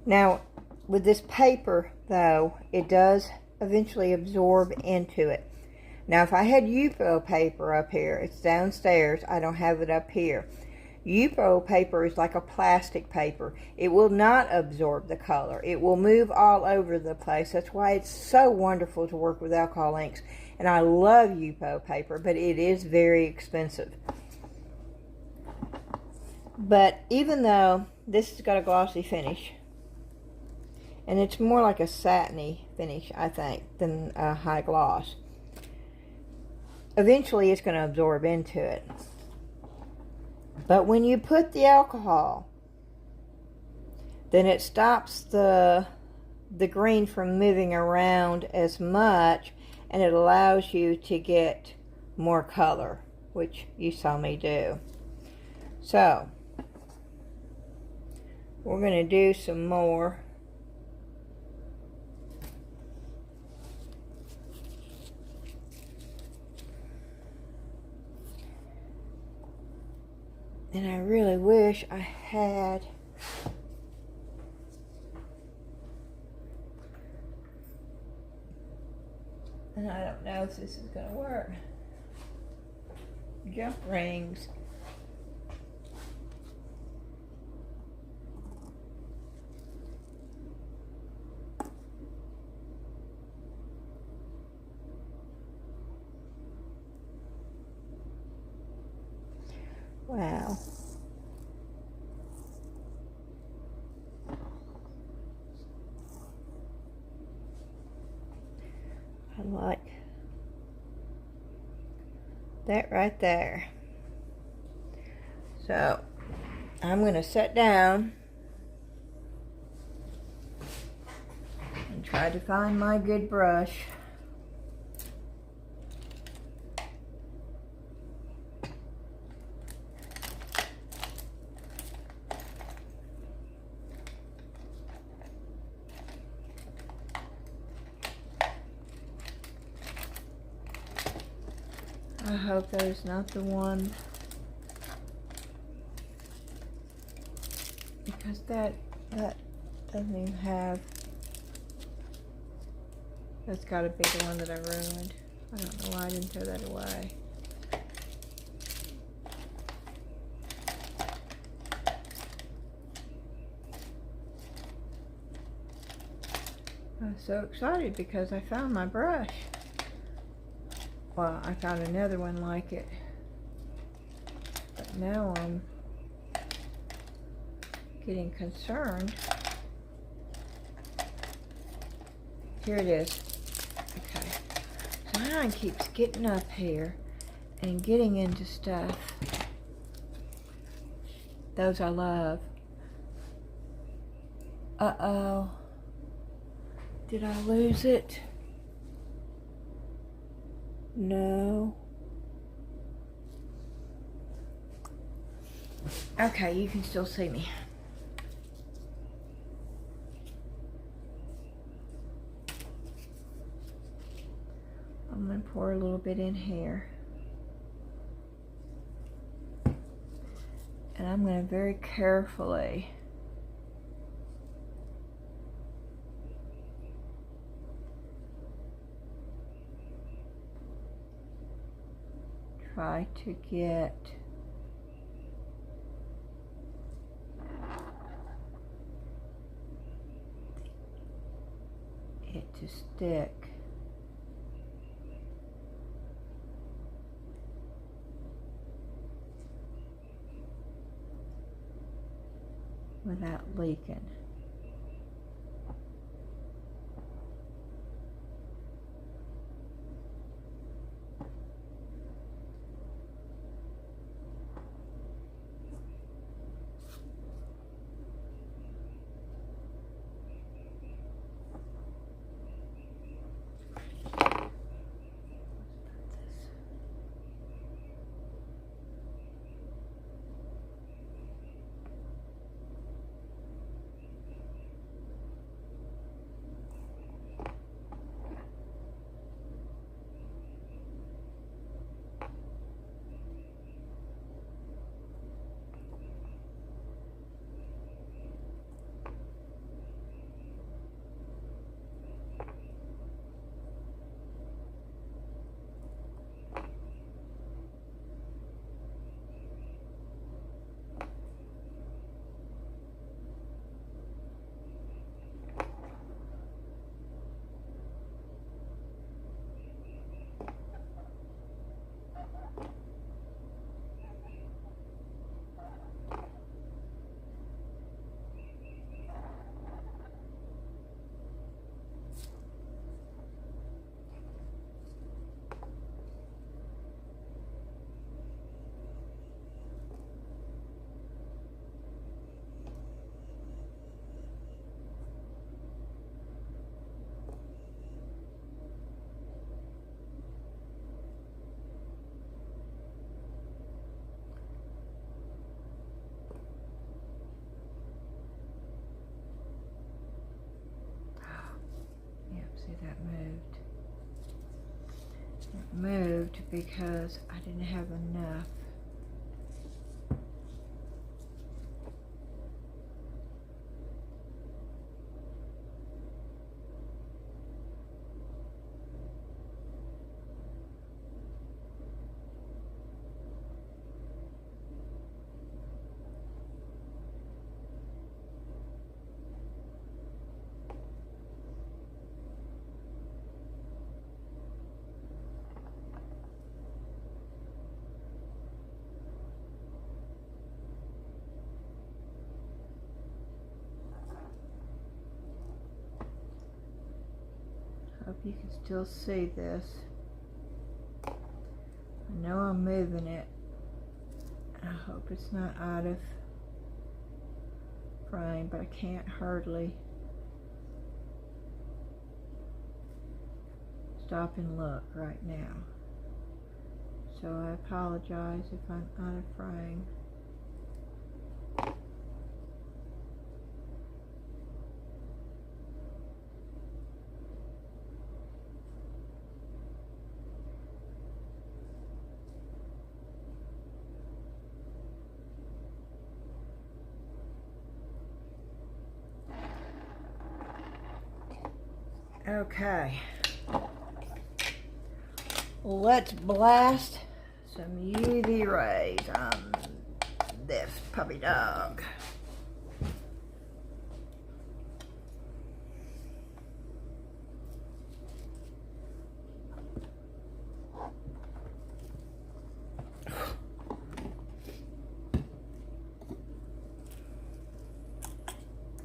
Now, with this paper, though, it does eventually absorb into it. Now, if I had Yupo paper up here, it's downstairs, I don't have it up here. Yupo paper is like a plastic paper. It will not absorb the color. It will move all over the place. That's why it's so wonderful to work with alcohol inks. And I love Yupo paper, but it is very expensive. But even though this has got a glossy finish, and it's more like a satiny finish, I think, than a high gloss. eventually it's going to absorb into it. But when you put the alcohol, then it stops the green from moving around as much, and it allows you to get more color, which you saw me do. So we're going to do some more. And I really wish I had and I don't know if this is going to work. Jump rings. Wow. I like that right there. So I'm going to sit down and try to find my good brush. I hope that is not the one, because that doesn't even have, that's got to be the one that I ruined. I don't know why I didn't throw that away. I was so excited because I found my brush. Well, I found another one like it, but now I'm getting concerned. Here it is. Okay, so mine keeps getting up here and getting into stuff. Those I love. Uh-oh. Did I lose it? No. Okay, you can still see me. I'm going to pour a little bit in here. And I'm going to very carefully try to get it to stick. Without leaking. moved. It moved because I didn't have enough. Hope you can still see this. I know I'm moving it. I hope it's not out of frame, but I can't hardly stop and look right now. So I apologize if I'm out of frame. Okay, let's blast some UV rays on this puppy dog. I'm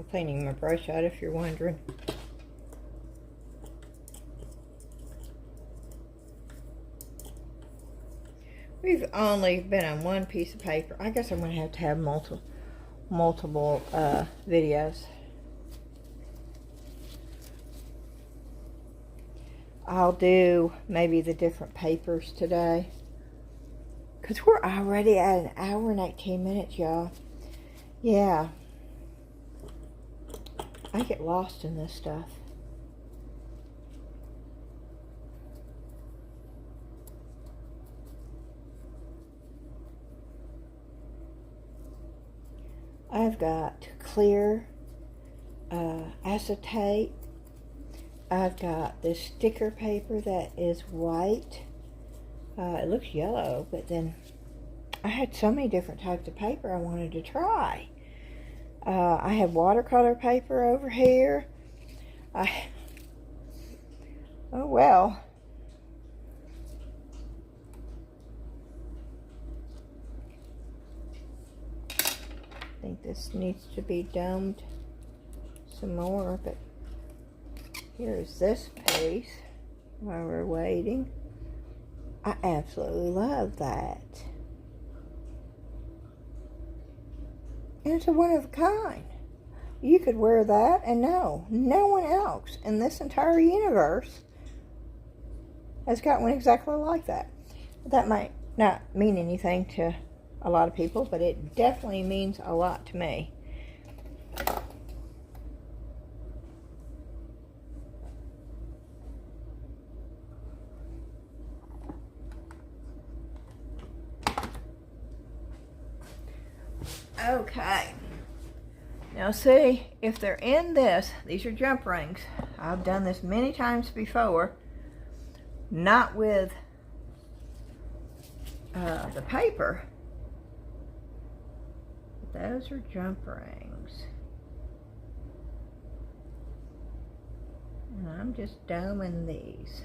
cleaning my brush out if you're wondering. We've only been on one piece of paper. I guess I'm going to have multiple videos. I'll do maybe the different papers today. Because we're already at an hour and 18 minutes, y'all. Yeah. I get lost in this stuff. I've got clear acetate. I've got this sticker paper that is white. It looks yellow, but then I had so many different types of paper I wanted to try. I have watercolor paper over here. Oh well. I think this needs to be domed some more, but here's this piece while we're waiting. I absolutely love that. And it's a one of a kind. You could wear that and no one else in this entire universe has got one exactly like that. That might not mean anything to a lot of people, but it definitely means a lot to me. Okay. Now see, if they're in this, these are jump rings. I've done this many times before. Not with the paper. Those are jump rings. And I'm just doming these.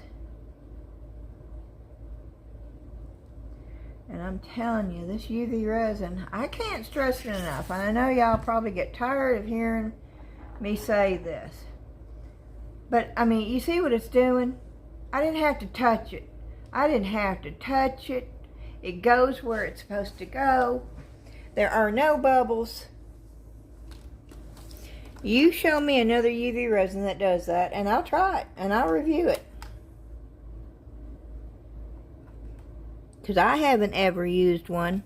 And I'm telling you, this UV resin, I can't stress it enough. And I know y'all probably get tired of hearing me say this. But, I mean, you see what it's doing? I didn't have to touch it. I didn't have to touch it. It goes where it's supposed to go. There are no bubbles. You show me another UV resin that does that, and I'll try it, and I'll review it. Because I haven't ever used one.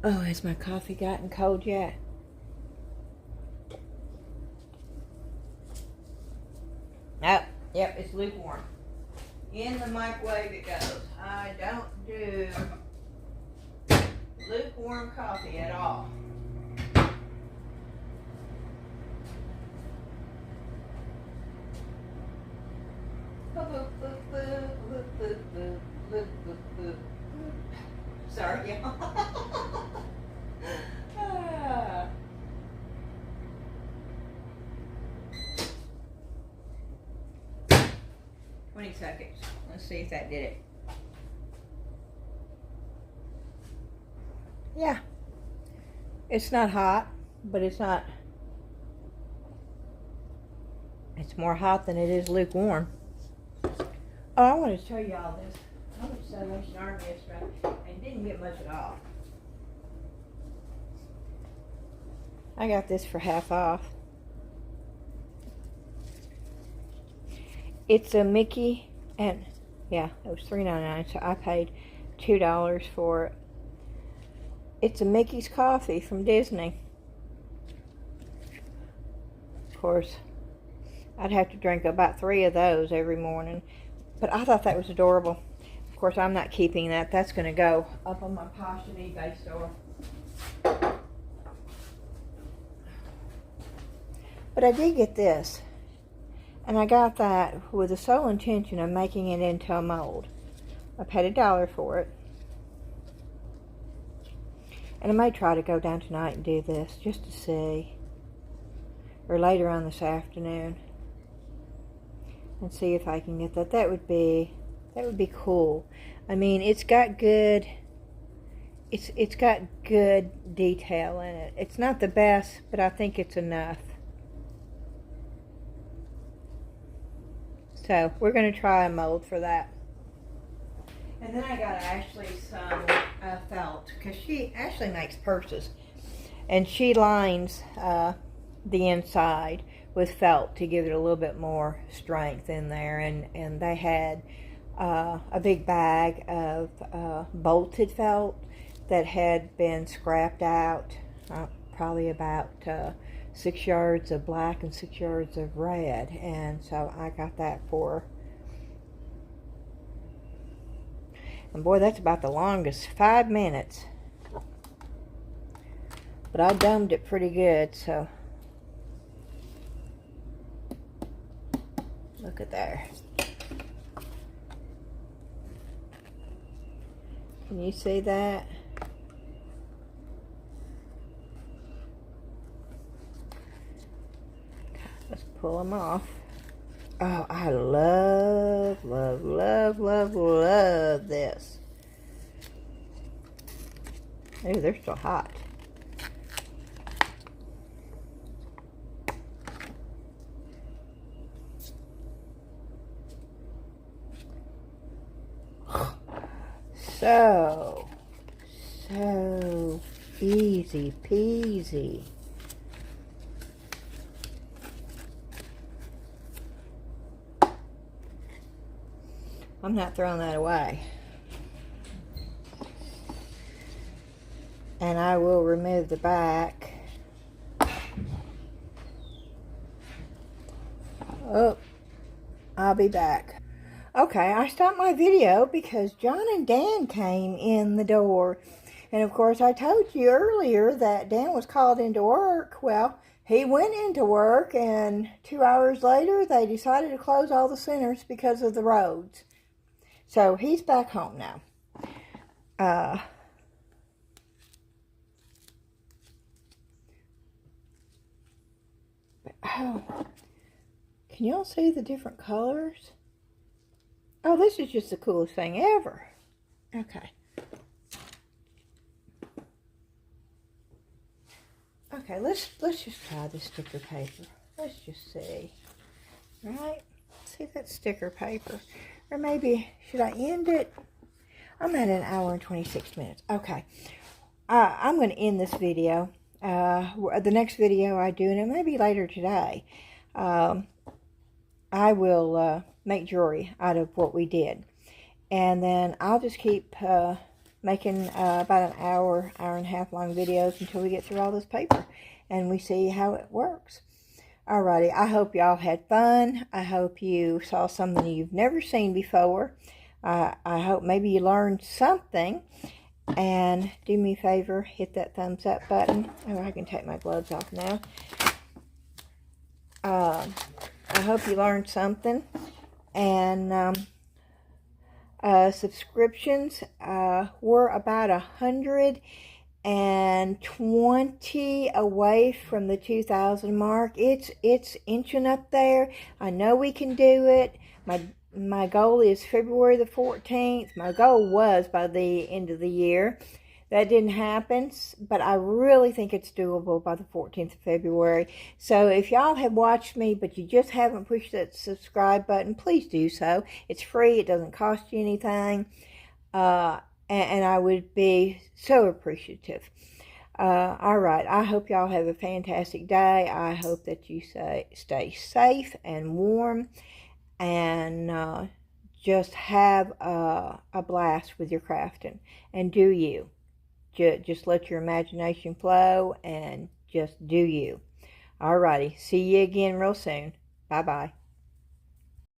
Oh, has my coffee gotten cold yet? Oh, yep, it's lukewarm. In the microwave it goes. I don't do lukewarm coffee at all. Sorry, y'all. 20 seconds. Let's see if that did it. Yeah. It's not hot, but it's not. It's more hot than it is lukewarm. Oh, I want to show you all this. I went to Salvation Army yesterday and didn't get much at all. I got this for half off. It's a Mickey, and yeah, it was $3.99, so I paid $2 for it. It's a Mickey's coffee from Disney. Of course, I'd have to drink about 3 of those every morning, but I thought that was adorable. Of course, I'm not keeping that. That's going to go up on my Posture eBay store. But I did get this, and I got that with the sole intention of making it into a mold. I paid $1 for it. And I may try to go down tonight and do this just to see, or later on this afternoon, and see if I can get that. That would be cool. I mean, it's got good detail in it. It's not the best, but I think it's enough. So we're going to try a mold for that. And then I got Ashley some felt, because Ashley makes purses, and she lines the inside with felt to give it a little bit more strength in there. And they had a big bag of bolted felt that had been scrapped out, probably about 6 yards of black and 6 yards of red, and so I got that for her. And boy, that's about the longest, 5 minutes. But I domed it pretty good, so look at there. Can you see that? Let's pull them off. Oh, I love, love, love, love, love this. Oh, they're still hot. So easy peasy. I'm not throwing that away. And I will remove the back. Oh, I'll be back. Okay, I stopped my video because John and Dan came in the door. And of course, I told you earlier that Dan was called into work. Well, he went into work, and 2 hours later, they decided to close all the centers because of the roads. So he's back home now. Oh, can y'all see the different colors? Oh, this is just the coolest thing ever. Okay. Okay, let's just try the sticker paper. Let's just see. Right? See that sticker paper. Or maybe, should I end it? I'm at 1 hour and 26 minutes. Okay. I'm going to end this video. The next video I do, and it may be later today, I will make jewelry out of what we did. And then I'll just keep making about an hour and a half long videos until we get through all this paper and we see how it works. Alrighty, I hope y'all had fun. I hope you saw something you've never seen before. I hope maybe you learned something. And do me a favor, hit that thumbs up button. Oh, I can take my gloves off now. I hope you learned something. And subscriptions, we're about 120 away from the 2,000 mark. It's inching up there. I know we can do it. My goal is February the 14th. My goal was by the end of the year. That didn't happen, but I really think it's doable by the 14th of February. So if y'all have watched me, but you just haven't pushed that subscribe button, please do so. It's free. It doesn't cost you anything. And I would be so appreciative. All right. I hope y'all have a fantastic day. I hope that you stay safe and warm. And just have a blast with your crafting. And do you. Just let your imagination flow and just do you. Alrighty. See you again real soon. Bye-bye.